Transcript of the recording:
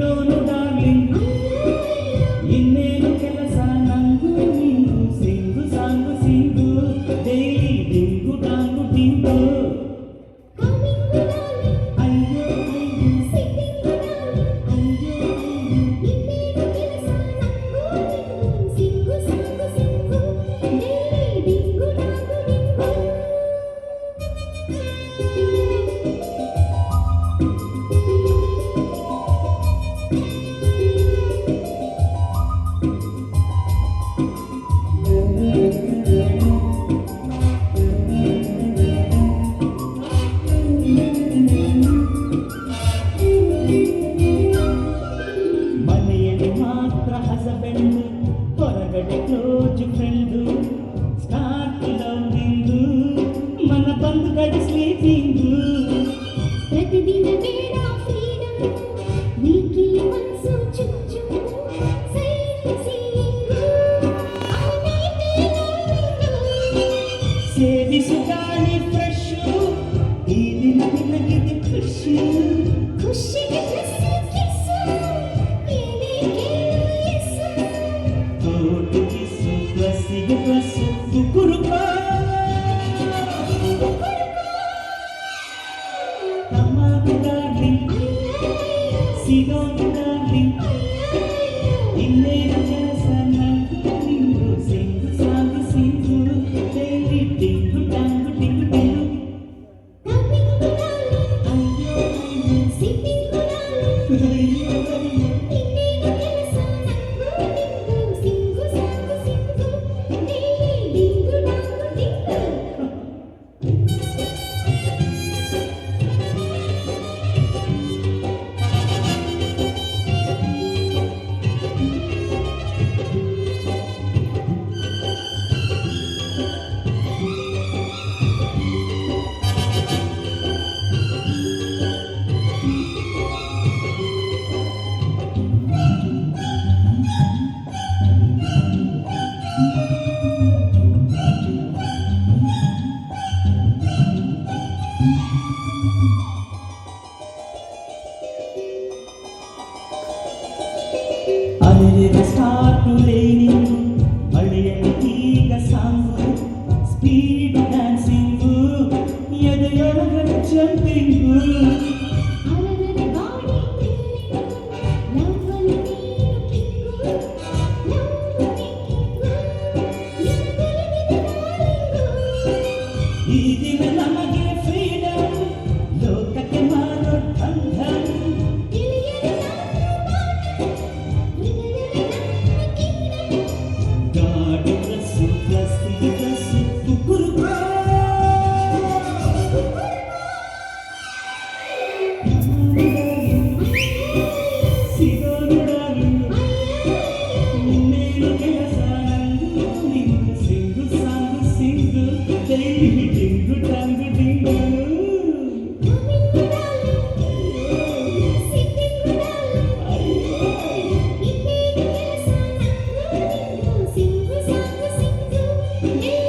ಸಿಗೋನು darling ಇನ್ನೇನು ಕೆಲಸ ನಂಗು ನಿಂಗು sing song sing daily ding dong ಡಿಂಗು ಅಯ್ಯೋ ಮಾತ್ರ ಹಸಬೆಂಡು ಹೊರಗಡೆ ಕ್ಲೋಜ್ ಫ್ರೆಂಡು ಸ್ಟಾರ್ಟ್ ಲವ್ವಿಂದು ಮನ ಬಂದು ಕಡೆ ಸ್ಲೀಪಿಂಗು ಪ್ರತಿದಿನ ಬೇಡ ಫ್ರೀಡಮ್ ವೀಕಿಲಿ ಮನ್ಸು ಚುಚ್ಚು ಸೇವಿಸು ಗಾಳಿ ಫ್ರೆಶು ಈ ದಿನ ನಿನಗಿದೆ ಖುಷಿ ಖುಷಿಗೆ ಬಸ್ಸು ಕುರುಕ ತಮಾಕು ಡಾರ್ಲಿಂಗ್ ಸಿಗೋನು ಡಾರ್ಲಿಂಗ್ ಇನ್ನೇನು ಕೆಲಸ ನಂಗು ನಿಂಗು sing song sing daily ding dong ding ding ಅಲೆದ ಸ್ಟಾರ್ಟು ಲೈನಿಂಗು ಮಳೆಯಲ್ಲಿ ಈಗ ಸಾಂಗು ಸ್ಪೀಡ್ ಡ್ಯಾನ್ಸಿಂಗು ಎದೆಯೊಳಗಡ ಜಂಪಿಂಗು ಈ ದಿನ ನಮಗೆ ಫ್ರೀಡಮ್ ಲೋಕಕ್ಕೆ ಮಾರೋ ಬಂಧನ್ ಗಾಡಿ ಡ್ರೆಸ್ಸು ಪ್ಲಾಸ್ಟಿಕ್ ಡ್ರೆಸ್ಸು ಕುರುಕ ಸಿಗೋನು ಡಾರ್ಲಿಂಗ್ ಇನ್ನೇನು ಕೆಲಸ ನಂಗು ನಿಂಗು sing song sing daily ding dong ding Yeah.